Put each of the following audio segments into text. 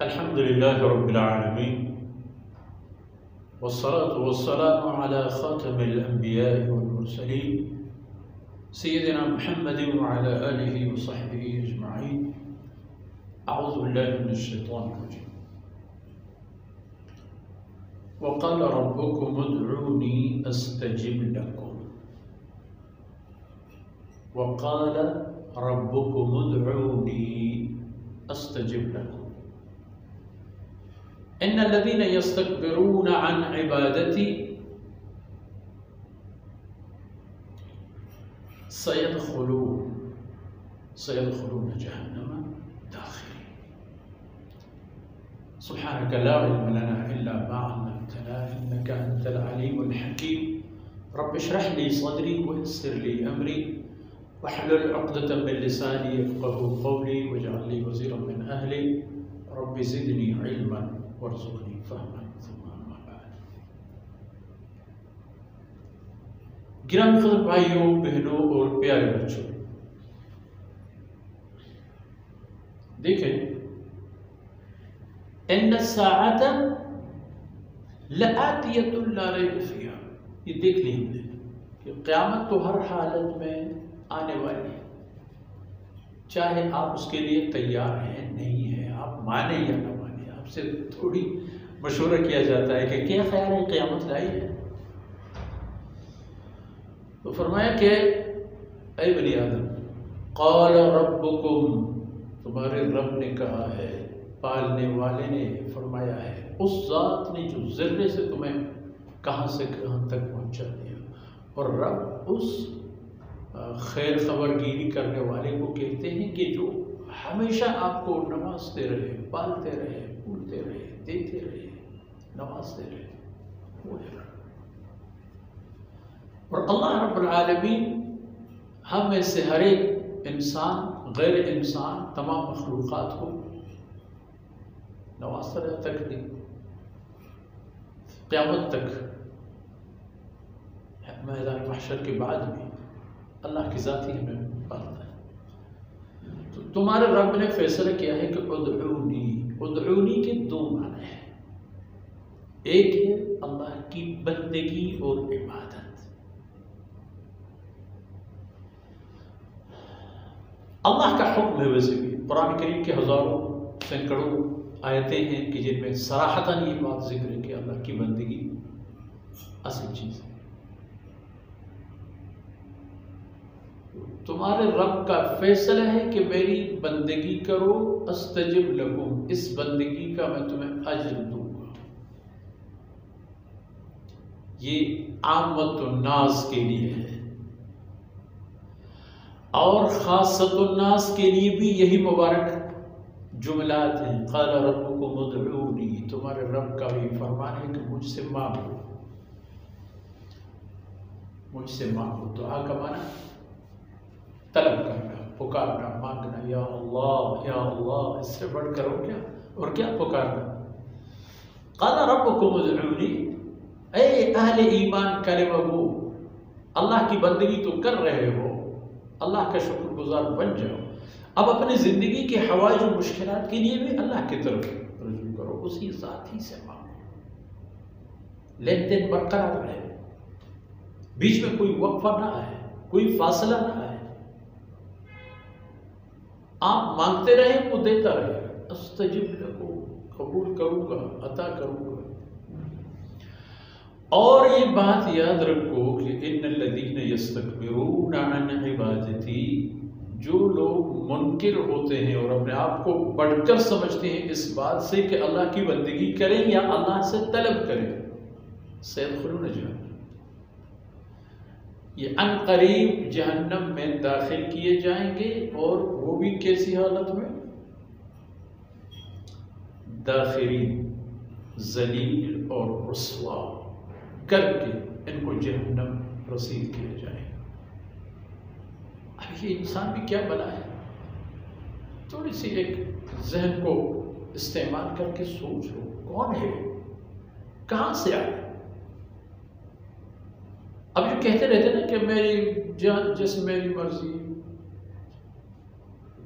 الحمد لله رب العالمين والصلاة والسلام على خاتم الأنبياء والمرسلين سيدنا محمد وعلى آله وصحبه أجمعين. أعوذ بالله من الشيطان الرجيم. وقال ربكم ادعوني أستجب لكم. وقال ربكم ادعوني أستجب لكم. إن الذين يستكبرون عن عبادتي سيدخلون جهنم داخرين. سبحانك لا علم لنا إلا ما علمتنا إنك أنت العليم الحكيم. رب اشرح لي صدري ويسر لي أمري واحلل عقدة من لساني يفقهوا قولي واجعل لي وزيرا من أهلي. رب زدني علما وارزقنی فہما ثم اما بعد. گرامی قدر بھائیوں، بہنوں اور پیارے بچوں، دیکھیں ان الساعۃ لآتیۃ لا ریب فیہا، یہ دیکھ لی ہم نے کہ قیامت تو ہر حالت میں آنے والی ہے، چاہے آپ اس کے لیے تیار ہیں نہیں ہیں، آپ مانیں یا نہ سے تھوڑی مشورہ کیا جاتا ہے کہ کیا خیال ہے قیامت لائی ہے. تو فرمایا کہ اے بنی آدم، قال ربکم، تمہارے رب نے کہا ہے، پالنے والے نے فرمایا ہے، اس ذات نے جو ذرے سے تمہیں کہاں سے کہاں تک پہنچا دیا. اور رب اس خیر خبر گیری کرنے والے کو کہتے ہیں کہ جو ہمیشہ آپ کو نوازتے رہے، پالتے رہے، پھولتے رہے، دیتے رہے، نوازتے رہے، وہ ہے رب. اور اللہ رب العالمین ہم میں سے ہر ایک انسان، غیر انسان، تمام مخلوقات کو نوازتا رہے تک نہیں، قیامت تک. میدان محشر کے بعد بھی اللہ کی ذات ہی ہمیں پالتا ہے. تو تمہارے رب نے فیصلہ کیا ہے کہ ادعونی کے دو معنی ہیں. ایک ہے اللہ کی بندگی اور عبادت. اللہ کا حکم ہے. ویسے بھی قرآن کریم کے ہزاروں سینکڑوں آیتیں ہیں کہ جن میں صراحتاً یہ بات ذکر ہے کہ اللہ کی بندگی اصل چیز ہے. تمہارے رب کا فیصلہ ہے کہ میری بندگی کرو، استجب لکم، اس بندگی کا میں تمہیں اجر دوں گا. یہ عامت الناس کے لیے ہے، اور خاصت الناس کے لیے بھی یہی مبارک جملات ہیں. قال ربکم ادعونی، تمہارے رب کا بھی فرمان ہے کہ مجھ سے مانگو، مجھ سے مانگو. دعا کا معنی طلب کرنا، پکارنا، مانگنا، یا اللہ یا اللہ، اس سے بڑھ کر اور کیا پکارنا. قال ربکم ادعونی، اے اہل ایمان کلمہ گو، اللہ کی بندگی تو کر رہے ہو، اللہ کا شکر گزار بن جاؤ. اب اپنی زندگی کے حوائج و مشکلات کے لیے بھی اللہ کی طرف رجوع کرو، اسی ذات ہی سے مانگو. لین دین برقرار رہے، بیچ میں کوئی وقفہ نہ آئے، کوئی فاصلہ نہ آئے. آپ مانگتے رہے، وہ دیتا رہے. استجب لکو، قبول کروں گا، عطا کروں گا. اور یہ بات یاد رکھو کہ ان الذین یستکبرون عن عبادتی، جو لوگ منکر ہوتے ہیں اور اپنے آپ کو بڑھ کر سمجھتے ہیں اس بات سے کہ اللہ کی بندگی کریں یا اللہ سے طلب کریں، سیدخلون جہنم، یہ ان قریب جہنم میں داخل کیے جائیں گے. اور وہ بھی کیسی حالت میں؟ داخرین، ذلیل اور رسوا کر کے ان کو جہنم رسید کیا جائے. اب یہ انسان بھی کیا بلا ہے؟ تھوڑی سی ایک ذہن کو استعمال کر کے سوچ لو، کون ہے، کہاں سے آئے؟ اب جو کہتے رہتے نا کہ میری جان جس میری مرضی،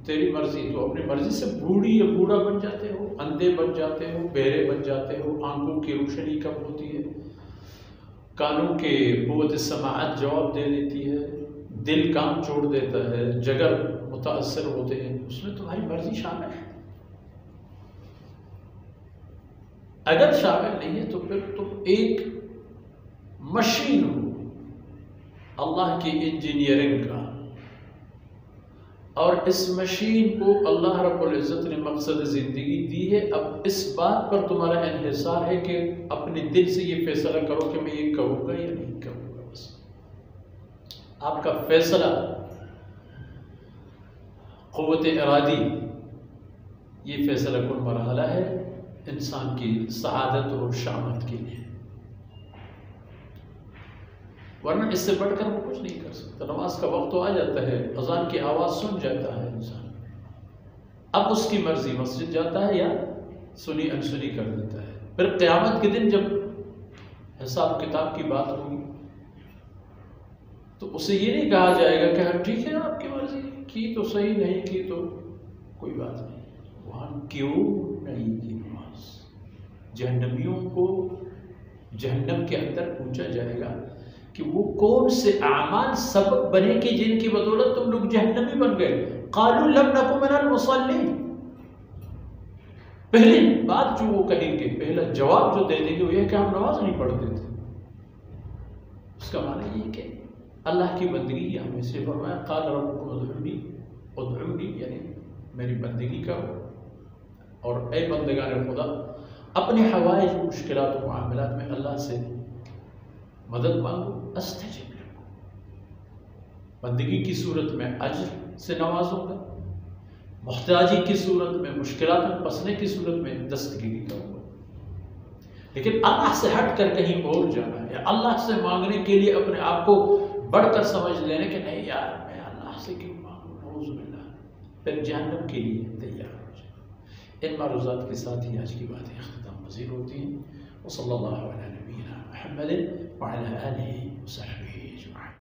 تیری مرضی، تو اپنی مرضی سے بوڑھی یا بوڑھا بن جاتے ہو، اندھے اندھے بن جاتے ہو، بہرے بن جاتے ہو، آنکھوں کی روشنی کم ہوتی ہے، کانوں کے قوت سماعت جواب دے دیتی ہے، دل کام چھوڑ دیتا ہے، جگر متاثر ہوتے ہیں، اس میں تمہاری مرضی شامل ہے؟ اگر شامل نہیں ہے تو پھر تم ایک مشین ہو اللہ کی انجینئرنگ کا، اور اس مشین کو اللہ رب العزت نے مقصد زندگی دی ہے۔ اب اس بات پر تمہارا انحصار ہے کہ اپنے دل سے یہ فیصلہ کرو کہ میں یہ کروں گا یا نہیں کروں گا۔ بس آپ کا فیصلہ، قوت ارادی، یہ فیصلہ کن مرحلہ ہے انسان کی سعادت اور شامت کے لیے، ورنہ اس سے بڑھ کر وہ کچھ نہیں کر سکتا۔ نماز کا وقت تو آ جاتا ہے، اذان کی آواز سن جاتا ہے انسان، اب اس کی مرضی مسجد جاتا ہے یا سنی انسنی کر دیتا ہے۔ پھر قیامت کے دن جب حساب کتاب کی بات ہوگی تو اسے یہ نہیں کہا جائے گا کہ ہاں ٹھیک ہے آپ کی مرضی، کی تو صحیح، نہیں کی تو کوئی بات نہیں۔ وہاں کیوں نہیں کی نماز؟ جہنمیوں کو جہنم کے اندر پوچھا جائے گا کہ وہ کون سے اعمال سبب بنے کہ جن کی بدولت تم لوگ جہنمی بن گئے؟ قالوا لم نکن من المصلین۔ پہلی بات جو وہ کہیں گے، پہلا جواب جو دے دیں گے وہ یہ کہ ہم نماز نہیں پڑھتے تھے۔ اس کا معنی یہ کہ اللہ کی بندگی ہمیں سے فرمایا قال ربکم ادعونی ادعونی، یعنی میری بندگی کرو، اور اے بندگان خدا اپنے حوائج، مشکلات و معاملات میں اللہ سے مدد مانگو، استجب لکم۔ بندگی کی صورت میں اجر سے نوازوں گا، محتاجی کی صورت میں، مشکلات میں پھنسنے کی صورت میں دستگیری کروں گا۔ لیکن اللہ سے ہٹ کر کہیں اور جانا ہے، یا اللہ سے مانگنے کے لیے اپنے آپ کو بڑھ کر سمجھ لینے کہ نہیں یار میں اللہ سے کیوں مانگوں، نعوذ باللہ، پھر جہنم کے لیے تیار ہو جائے۔ ان معروضات کے ساتھ ہی آج کی باتیں اختتام پذیر ہوتی ہیں۔ وصلی اللہ علی نبینا محمد وعلی آلہ وصحبہ اجمعین۔